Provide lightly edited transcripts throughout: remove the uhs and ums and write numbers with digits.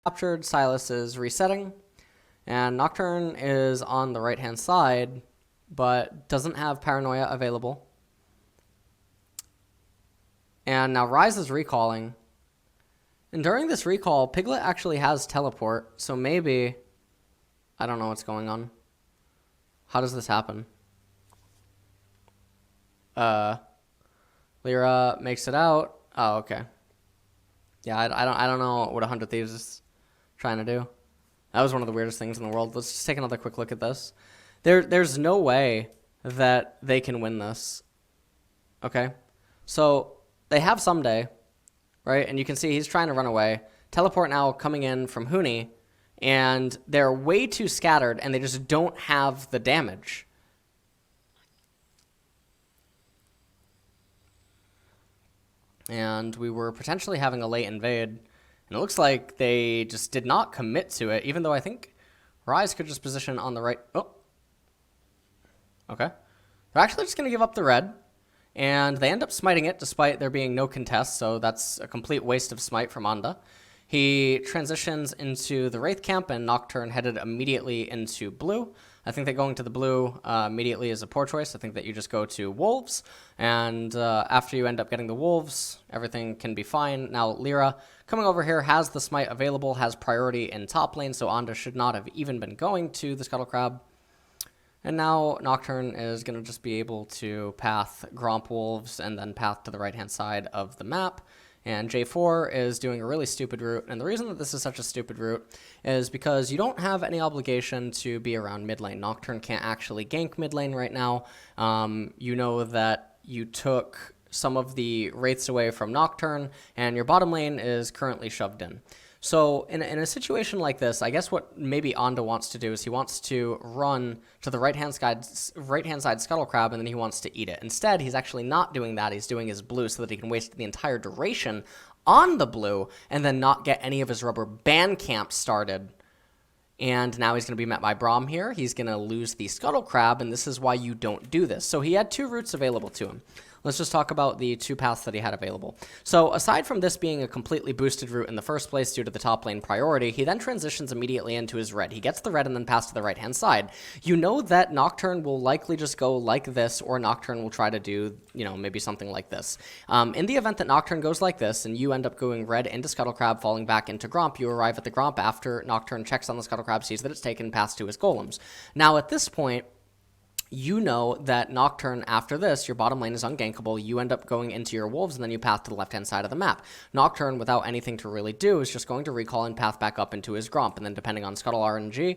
Captured, Silas is resetting, and Nocturne is on the right-hand side, but doesn't have Paranoia available. And now Rise is recalling. And during this recall, Piglet actually has Teleport, so maybe... I don't know what's going on. How does this happen? Lyra makes it out. Oh, okay. Yeah, I don't know what 100 Thieves is trying to do. That was one of the weirdest things in the world. Let's just take another quick look at this. There's no way that they can win this. Okay? So, they have Someday, right? And you can see he's trying to run away. Teleport now coming in from Huni, and they're way too scattered, and they just don't have the damage. And we were potentially having a late invade, and it looks like they just did not commit to it, even though I think Rise could just position on the right. Oh. Okay. They're actually just going to give up the red, and they end up smiting it despite there being no contest, so that's a complete waste of smite from Anda. He transitions into the Wraith camp, and Nocturne headed immediately into blue. I think that going to the blue immediately is a poor choice. I think that you just go to Wolves, and after you end up getting the Wolves, everything can be fine. Now, Lyra, coming over here, has the smite available, has priority in top lane, so Anda should not have even been going to the Scuttle Crab. And now Nocturne is going to just be able to path Gromp Wolves and then path to the right-hand side of the map. And J4 is doing a really stupid route. And the reason that this is such a stupid route is because you don't have any obligation to be around mid lane. Nocturne can't actually gank mid lane right now. You know that you took some of the Wraiths away from Nocturne, and your bottom lane is currently shoved in. So in a situation like this, I guess what maybe Anda wants to do is he wants to run to the right-hand side Scuttle Crab, and then he wants to eat it. Instead, he's actually not doing that. He's doing his blue so that he can waste the entire duration on the blue and then not get any of his rubber band camp started. And now he's going to be met by Braum here. He's going to lose the Scuttle Crab, and this is why you don't do this. So he had two routes available to him. Let's just talk about the two paths that he had available. So aside from this being a completely boosted route in the first place due to the top lane priority, he then transitions immediately into his red. He gets the red and then passes to the right-hand side. You know that Nocturne will likely just go like this, or Nocturne will try to do, maybe something like this. In the event that Nocturne goes like this, and you end up going red into Scuttle Crab, falling back into Gromp, you arrive at the Gromp after Nocturne checks on the Scuttle Crab, sees that it's taken, passed to his golems. Now at this point, you know that Nocturne, after this, your bottom lane is ungankable. You end up going into your Wolves, and then you path to the left-hand side of the map. Nocturne, without anything to really do, is just going to recall and path back up into his Gromp. And then depending on Scuttle RNG,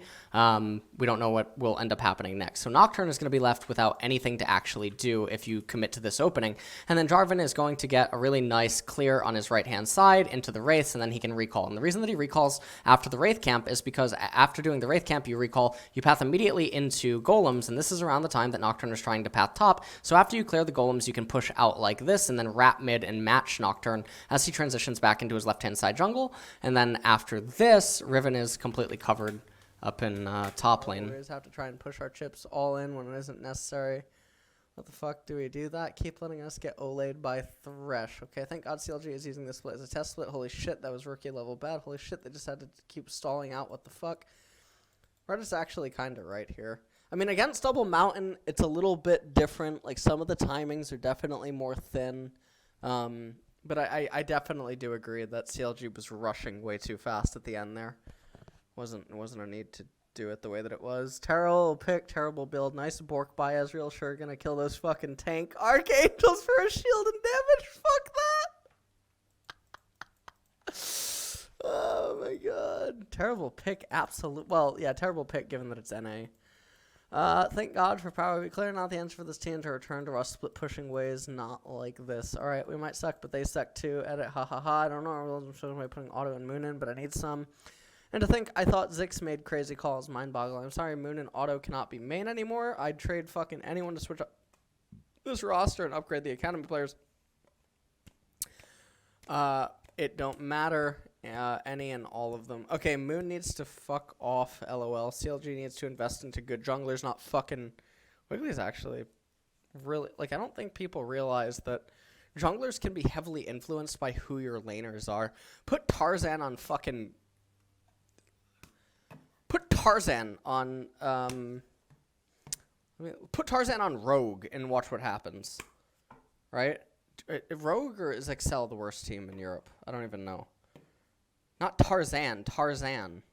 we don't know what will end up happening next. So Nocturne is going to be left without anything to actually do if you commit to this opening. And then Jarvan is going to get a really nice clear on his right-hand side into the Wraiths, and then he can recall. And the reason that he recalls after the Wraith camp is because after doing the Wraith camp, you recall, you path immediately into Golems, and this is around the time that Nocturne is trying to path top. So after you clear the Golems, you can push out like this and then wrap mid and match Nocturne as he transitions back into his left-hand side jungle. And then after this, Riven is completely covered up in top lane. We just have to try and push our chips all in when it isn't necessary. What the fuck do we do that? Keep letting us get Olayed by Thresh. Okay, thank God CLG is using this split as a test split. Holy shit, that was rookie level bad. Holy shit, they just had to keep stalling out. What the fuck? Red is actually kind of right here. I mean, against Double Mountain, it's a little bit different. Like, some of the timings are definitely more thin. But I definitely do agree that CLG was rushing way too fast at the end there. Wasn't a need to do it the way that it was. Terrible pick, terrible build. Nice Bork by Ezreal. Sure gonna kill those fucking tank Archangels for a shield and damage. Fuck that. Oh my god. Terrible pick, absolute. Well, yeah, terrible pick given that it's NA. Thank God for power. We clear not the answer for this team to return to our split pushing ways, not like this. Alright, we might suck, but they suck too. Edit, ha ha ha. I don't know. I'm sure by putting Auto and Moon in, but I need some. And to think, I thought Zix made crazy calls, mind-boggling. I'm sorry, Moon and Auto cannot be main anymore. I'd trade fucking anyone to switch up this roster and upgrade the academy players. It don't matter. Any and all of them. Okay, Moon needs to fuck off, LOL. CLG needs to invest into good junglers, not fucking... Wiggly's actually really... Like, I don't think people realize that junglers can be heavily influenced by who your laners are. Put Tarzan on fucking Tarzan on put Tarzan on Rogue and watch what happens. Right? Rogue or is Excel the worst team in Europe? I don't even know. Not Tarzan, Tarzan.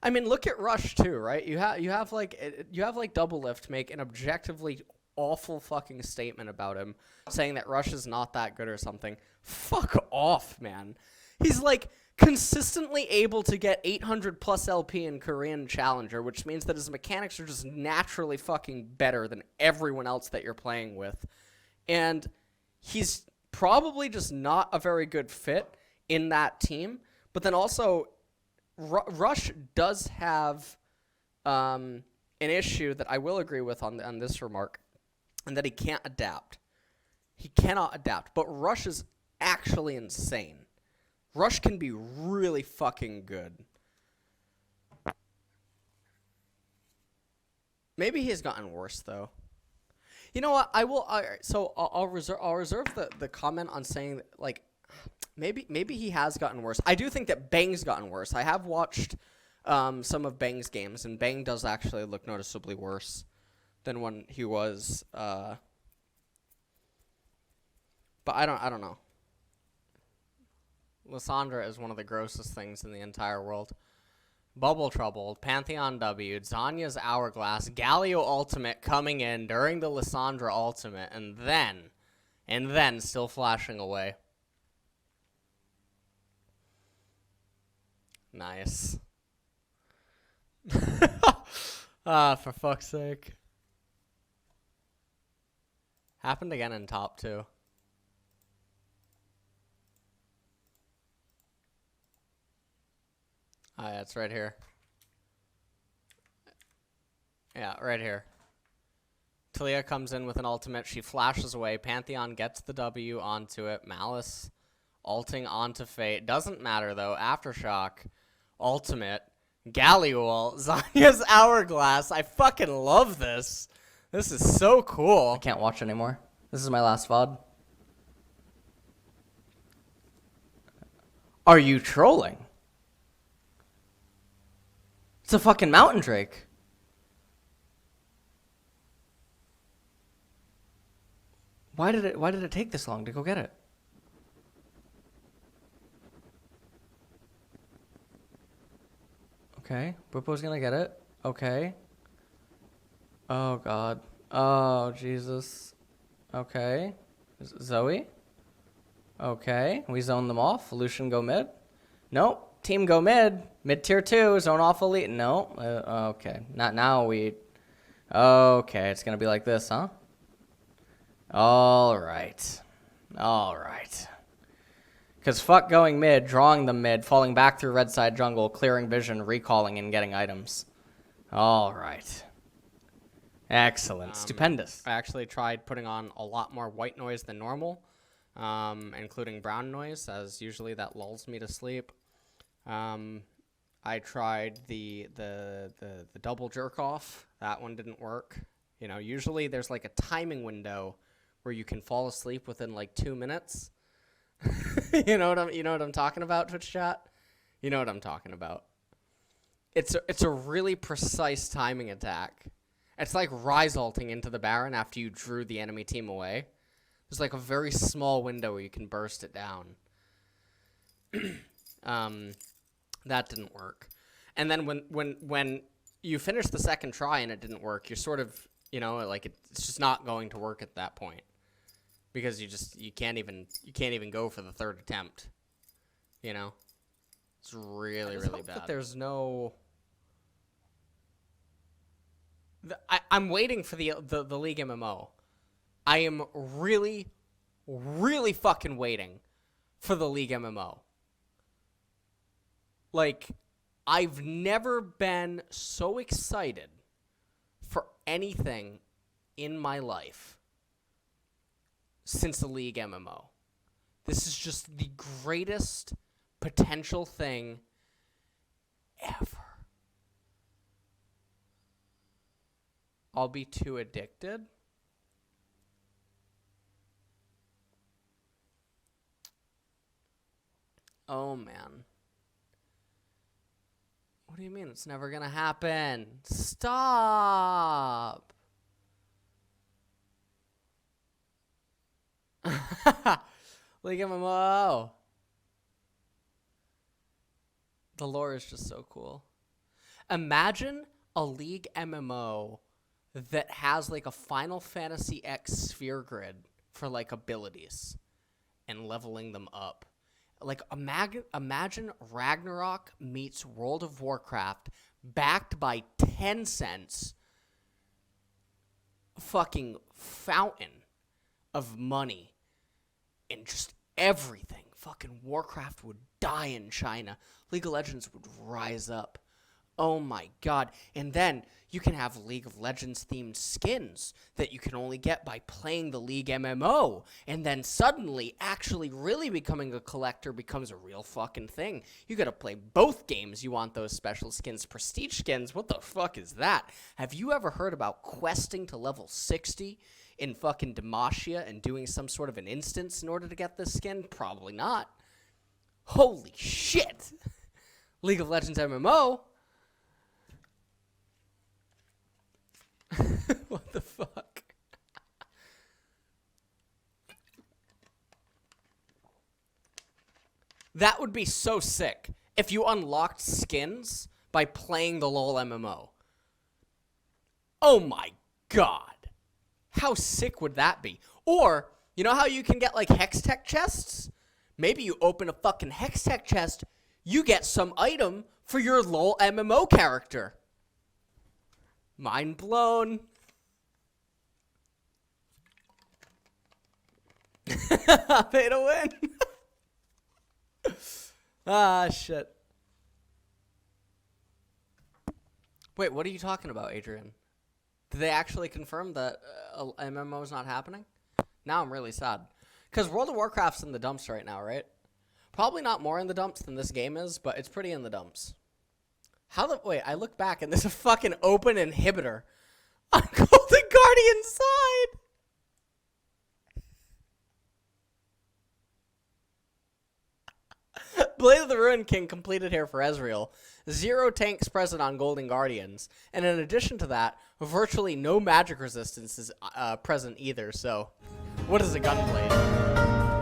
I mean, look at Rush too, right? You have like Double Lift make an objectively awful fucking statement about him, saying that Rush is not that good or something. Fuck off, man. He's like consistently able to get 800 plus LP in Korean Challenger, which means that his mechanics are just naturally fucking better than everyone else that you're playing with. And he's probably just not a very good fit in that team. But then also, Rush does have an issue that I will agree with on this remark, and that he can't adapt. He cannot adapt. But Rush is actually insane. Rush can be really fucking good. Maybe he's gotten worse though. You know what? I'll reserve the comment on saying that, like, maybe he has gotten worse. I do think that Bang's gotten worse. I have watched some of Bang's games, and Bang does actually look noticeably worse than when he was. But I don't know. Lissandra is one of the grossest things in the entire world. Bubble Trouble, Pantheon W, Zanya's Hourglass, Galio Ultimate coming in during the Lissandra Ultimate, and then still flashing away. Nice. For fuck's sake. Happened again in top 2. Oh, yeah, it's right here. Yeah, right here. Talia comes in with an ultimate. She flashes away. Pantheon gets the W onto it. Malice ulting onto Fate. Doesn't matter, though. Aftershock. Ultimate. Galliol. Zanya's Hourglass. I fucking love this. This is so cool. I can't watch anymore. This is my last VOD. Are you trolling? It's a fucking mountain drake. Why did it take this long to go get it? Okay, Bwipo's gonna get it. Okay. Oh god. Oh Jesus. Okay. Zoe. Okay, we zone them off. Lucian go mid. Nope. Team go mid. Mid tier 2. Zone off elite. No. Okay. Not now. Okay. It's gonna be like this, huh? All right. All right. Because fuck going mid, drawing them mid, falling back through red side jungle, clearing vision, recalling, and getting items. All right. Excellent. Stupendous. I actually tried putting on a lot more white noise than normal, including brown noise, as usually that lulls me to sleep. I tried the double jerk off. That one didn't work. You know, usually there's like a timing window where you can fall asleep within like 2 minutes. you know what I'm talking about, Twitch chat? You know what I'm talking about. It's a really precise timing attack. It's like rise ulting into the Baron after you drew the enemy team away. There's like a very small window where you can burst it down. That didn't work. And then when you finish the second try and it didn't work, you're sort of, you know, like it's just not going to work at that point. Because you can't even go for the third attempt. You know? It's really, really bad. That there's no I'm waiting for the League MMO. I am really, really fucking waiting for the League MMO. Like, I've never been so excited for anything in my life since the League MMO. This is just the greatest potential thing ever. I'll be too addicted. Oh, man. What do you mean it's never gonna happen? Stop. League MMO. The lore is just so cool. Imagine a League MMO that has like a Final Fantasy X sphere grid for like abilities and leveling them up. Like imagine Ragnarok meets World of Warcraft backed by Tencent's fucking fountain of money and just everything. Fucking Warcraft would die in China. League of Legends would rise up. Oh my god. And then you can have League of Legends themed skins that you can only get by playing the League MMO. And then suddenly actually really becoming a collector becomes a real fucking thing. You gotta play both games. You want those special skins. Prestige skins? What the fuck is that? Have you ever heard about questing to level 60 in fucking Demacia and doing some sort of an instance in order to get this skin? Probably not. Holy shit. League of Legends MMO? What the fuck? That would be so sick if you unlocked skins by playing the LoL MMO. Oh my god. How sick would that be? Or, you know how you can get like Hextech chests? Maybe you open a fucking Hextech chest, you get some item for your LoL MMO character. Mind blown. Pay to win. Ah, shit. Wait, what are you talking about, Adrian? Did they actually confirm that MMO is not happening? Now I'm really sad. Because World of Warcraft's in the dumps right now, right? Probably not more in the dumps than this game is, but it's pretty in the dumps. Wait, I look back and there's a fucking open inhibitor on Golden Guardian's side. Blade of the Ruined King completed here for Ezreal. 0 tanks present on Golden Guardians. And in addition to that, virtually no magic resistance is present either. So, what is a Gunblade?